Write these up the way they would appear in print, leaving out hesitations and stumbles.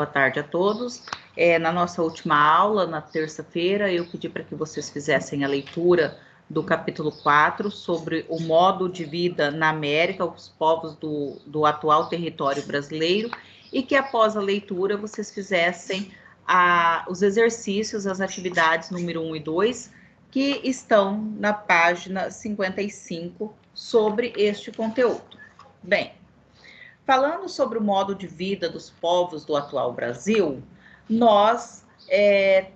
boa tarde a todos. Na nossa última aula, na terça-feira, eu pedi para que vocês fizessem a leitura do capítulo 4 sobre o modo de vida na América, os povos do atual território brasileiro, e que após a leitura vocês fizessem os exercícios, as atividades número 1 e 2, que estão na página 55 sobre este conteúdo. Bem, falando sobre o modo de vida dos povos do atual Brasil, nós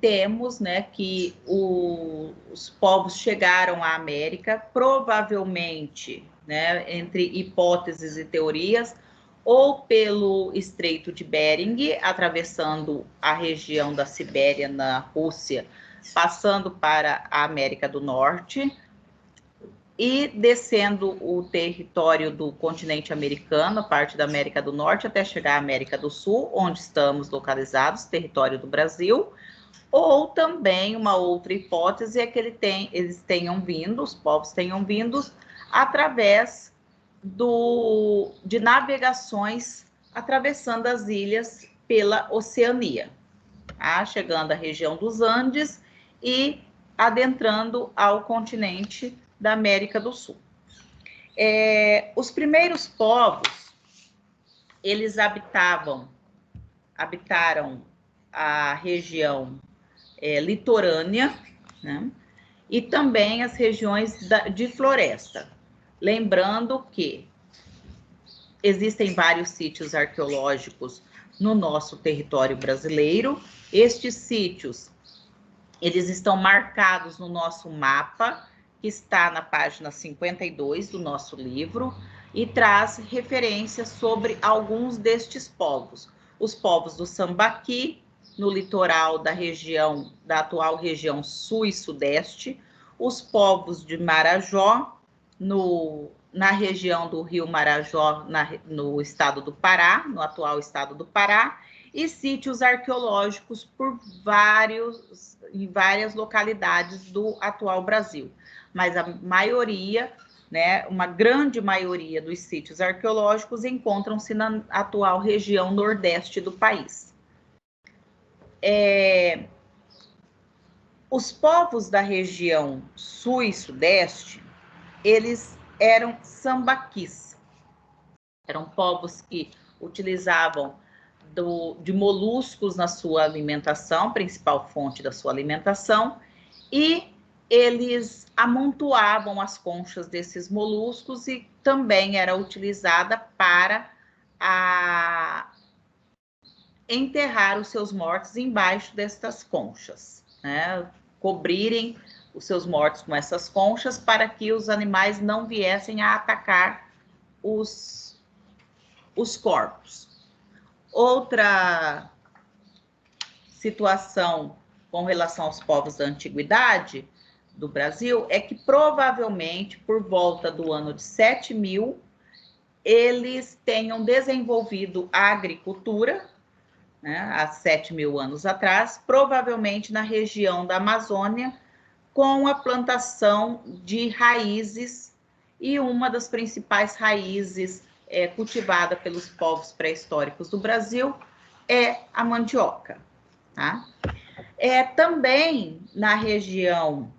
temos, né, que os povos chegaram à América, provavelmente, né, entre hipóteses e teorias, ou pelo Estreito de Bering, atravessando a região da Sibéria, na Rússia, passando para a América do Norte, e descendo o território do continente americano, parte da América do Norte, até chegar à América do Sul, onde estamos localizados, território do Brasil, ou também uma outra hipótese é que eles tenham vindo, os povos tenham vindo através de navegações atravessando as ilhas pela Oceania, tá? Chegando à região dos Andes e adentrando ao continente da América do Sul. Os primeiros povos, eles habitaram a região litorânea, né? E também as regiões de floresta. Lembrando que existem vários sítios arqueológicos no nosso território brasileiro. Estes sítios, eles estão marcados no nosso mapa, que está na página 52 do nosso livro, e traz referências sobre alguns destes povos. Os povos do Sambaqui, no litoral da atual região sul e sudeste, os povos de Marajó, na região do rio Marajó, no estado do Pará, no atual estado do Pará, e sítios arqueológicos em várias localidades do atual Brasil. Mas a maioria, né, uma grande maioria dos sítios arqueológicos encontram-se na atual região nordeste do país. Os povos da região sul e sudeste, eles eram sambaquis. Eram povos que utilizavam de moluscos na sua alimentação, principal fonte da sua alimentação, e eles amontoavam as conchas desses moluscos e também era utilizada para enterrar os seus mortos embaixo destas conchas, né? Cobrirem os seus mortos com essas conchas para que os animais não viessem a atacar os corpos. Outra situação com relação aos povos da antiguidade do Brasil é que provavelmente por volta do ano de 7.000 eles tenham desenvolvido a agricultura, né, há 7.000 anos atrás, provavelmente na região da Amazônia, com a plantação de raízes, e uma das principais raízes cultivada pelos povos pré-históricos do Brasil é a mandioca. Tá? Também na região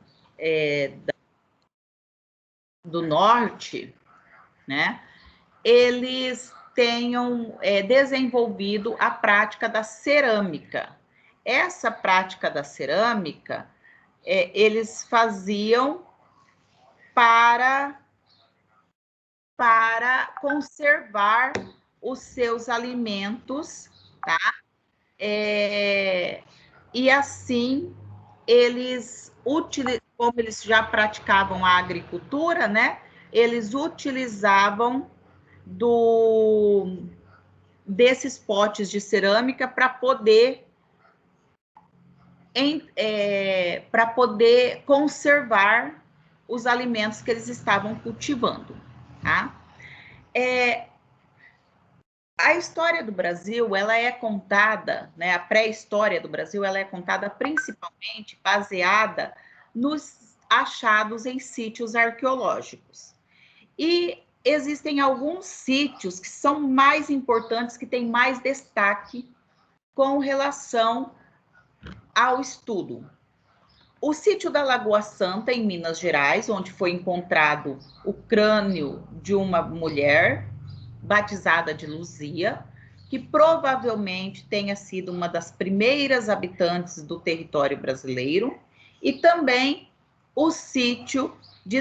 do norte, né, eles tenham desenvolvido a prática da cerâmica. Essa prática da cerâmica, eles faziam para conservar os seus alimentos, tá? E assim, como eles já praticavam a agricultura, né? Eles utilizavam desses potes de cerâmica para poder conservar os alimentos que eles estavam cultivando, tá? A história do Brasil, ela é contada, né, a pré-história do Brasil, ela é contada principalmente baseada nos achados em sítios arqueológicos. E existem alguns sítios que são mais importantes, que têm mais destaque com relação ao estudo. O sítio da Lagoa Santa, em Minas Gerais, onde foi encontrado o crânio de uma mulher batizada de Luzia, que provavelmente tenha sido uma das primeiras habitantes do território brasileiro, e também o sítio de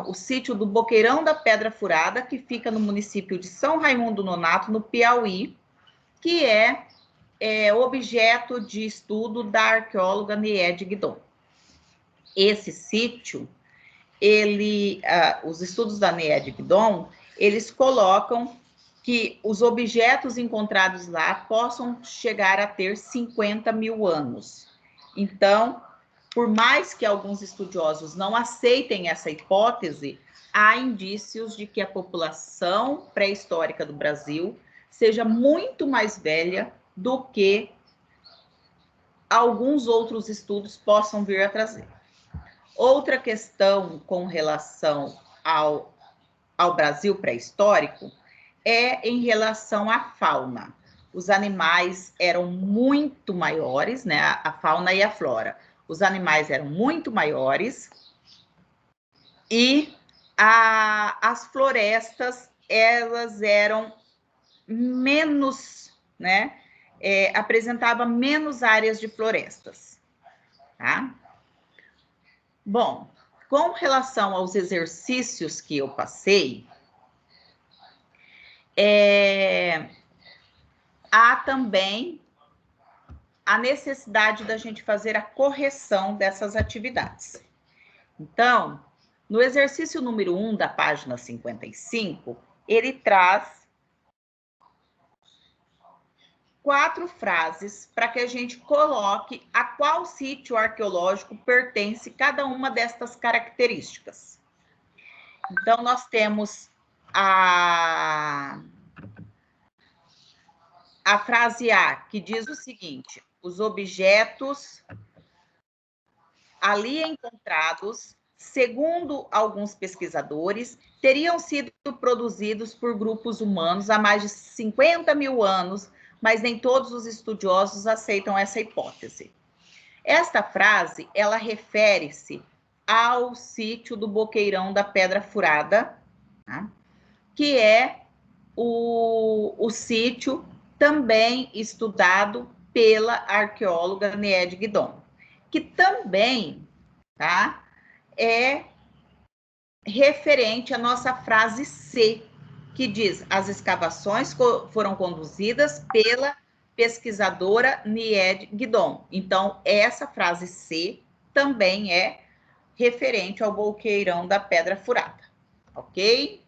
o sítio do Boqueirão da Pedra Furada, que fica no município de São Raimundo Nonato, no Piauí, que é objeto de estudo da arqueóloga Niede Guidon. Esse sítio, os estudos da Niede Guidon, eles colocam que os objetos encontrados lá possam chegar a ter 50 mil anos. Então, por mais que alguns estudiosos não aceitem essa hipótese, há indícios de que a população pré-histórica do Brasil seja muito mais velha do que alguns outros estudos possam vir a trazer. Outra questão com relação ao Brasil pré-histórico é em relação à fauna. Os animais eram muito maiores, né? A fauna e a flora. Os animais eram muito maiores e as florestas, elas eram menos, né? Apresentava menos áreas de florestas, tá? Bom, com relação aos exercícios que eu passei, há também a necessidade da gente fazer a correção dessas atividades. Então, no exercício número 1 da página 55, ele traz 4 frases para que a gente coloque a qual sítio arqueológico pertence cada uma destas características. Então, nós temos a frase A, que diz o seguinte: os objetos ali encontrados, segundo alguns pesquisadores, teriam sido produzidos por grupos humanos há mais de 50 mil anos, mas nem todos os estudiosos aceitam essa hipótese. Esta frase, ela refere-se ao sítio do Boqueirão da Pedra Furada, tá? Que é o sítio também estudado pela arqueóloga Niede Guidon, que também, tá, é referente à nossa frase C, que diz: as escavações foram conduzidas pela pesquisadora Niede Guidon. Então, essa frase C também é referente ao Boqueirão da Pedra Furada, ok?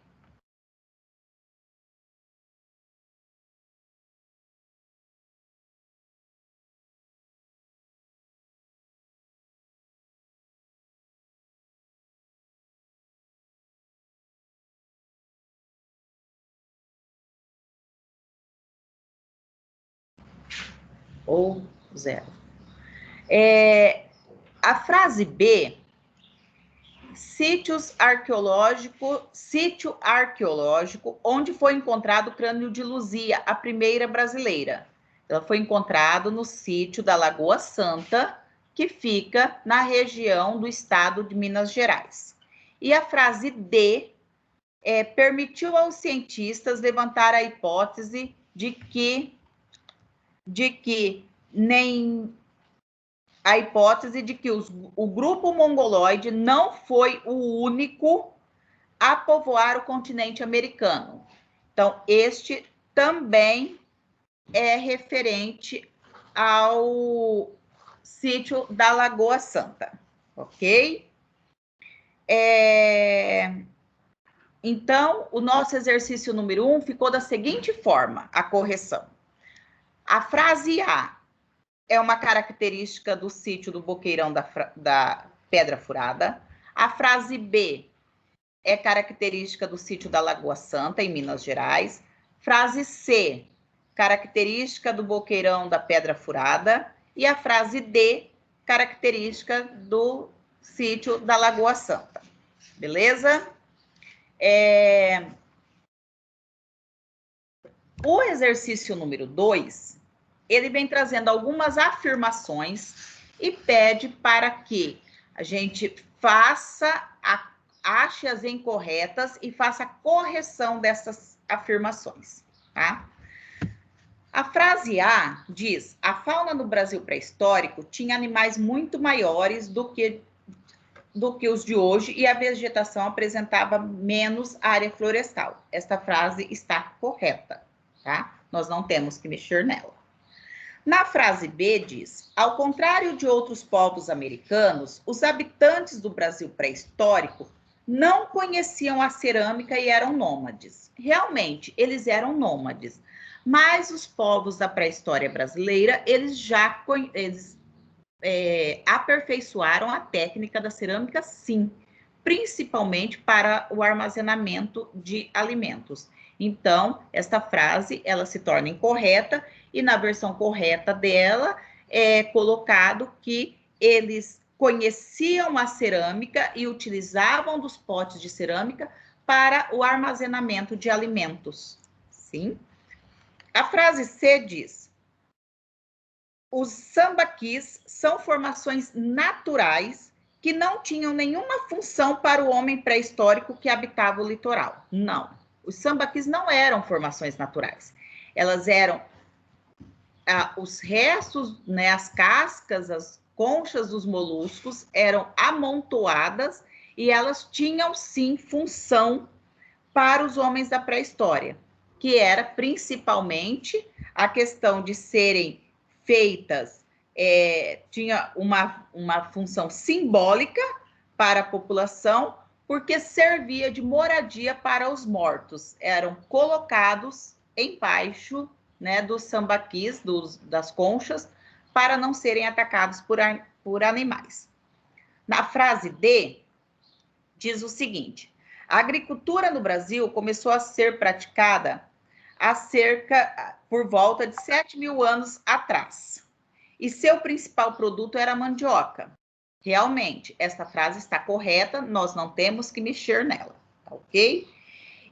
Ou zero. A frase B, sítio arqueológico onde foi encontrado o crânio de Luzia, a primeira brasileira. Ela foi encontrada no sítio da Lagoa Santa, que fica na região do estado de Minas Gerais. E a frase D, permitiu aos cientistas levantar a hipótese de que o grupo mongoloide não foi o único a povoar o continente americano. Então, este também é referente ao sítio da Lagoa Santa, ok? Então, o nosso exercício número 1 ficou da seguinte forma, a correção. A frase A é uma característica do sítio do Boqueirão da Pedra Furada. A frase B é característica do sítio da Lagoa Santa, em Minas Gerais. Frase C, característica do Boqueirão da Pedra Furada. E a frase D, característica do sítio da Lagoa Santa. Beleza? O exercício número 2 ele vem trazendo algumas afirmações e pede para que a gente ache as incorretas e faça a correção dessas afirmações, tá? A frase A diz: a fauna no Brasil pré-histórico tinha animais muito maiores do que os de hoje e a vegetação apresentava menos área florestal. Esta frase está correta, tá? Nós não temos que mexer nela. Na frase B diz: ao contrário de outros povos americanos, os habitantes do Brasil pré-histórico não conheciam a cerâmica e eram nômades. Realmente, eles eram nômades, mas os povos da pré-história brasileira, eles aperfeiçoaram a técnica da cerâmica, sim, principalmente para o armazenamento de alimentos. Então, esta frase, ela se torna incorreta, e na versão correta dela é colocado que eles conheciam a cerâmica e utilizavam dos potes de cerâmica para o armazenamento de alimentos. Sim? A frase C diz: os sambaquis são formações naturais que não tinham nenhuma função para o homem pré-histórico que habitava o litoral. Não. Os sambaquis não eram formações naturais. Elas eram os restos, né, as cascas, as conchas dos moluscos eram amontoadas e elas tinham, sim, função para os homens da pré-história, que era principalmente a questão de serem feitas, tinha uma função simbólica para a população, porque servia de moradia para os mortos. Eram colocados embaixo, né, dos sambaquis, das conchas, para não serem atacados por animais. Na frase D, diz o seguinte: a agricultura no Brasil começou a ser praticada por volta de 7.000 anos atrás. E seu principal produto era a mandioca. Realmente, esta frase está correta, nós não temos que mexer nela, tá ok?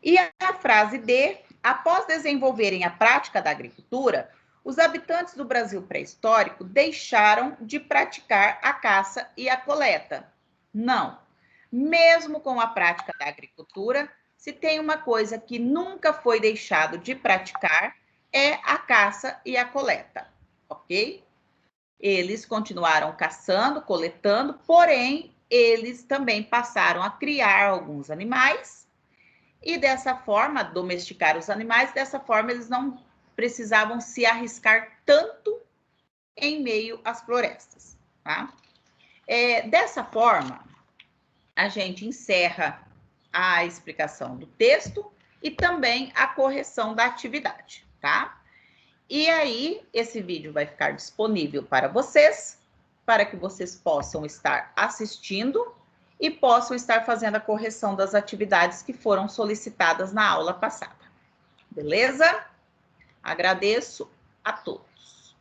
E a frase D: após desenvolverem a prática da agricultura, os habitantes do Brasil pré-histórico deixaram de praticar a caça e a coleta. Não. Mesmo com a prática da agricultura, se tem uma coisa que nunca foi deixado de praticar, é a caça e a coleta, ok? Eles continuaram caçando, coletando, porém, eles também passaram a criar alguns animais e dessa forma, domesticar os animais, dessa forma eles não precisavam se arriscar tanto em meio às florestas, tá? Dessa forma, a gente encerra a explicação do texto e também a correção da atividade, tá? E aí, esse vídeo vai ficar disponível para vocês, para que vocês possam estar assistindo e possam estar fazendo a correção das atividades que foram solicitadas na aula passada. Beleza? Agradeço a todos.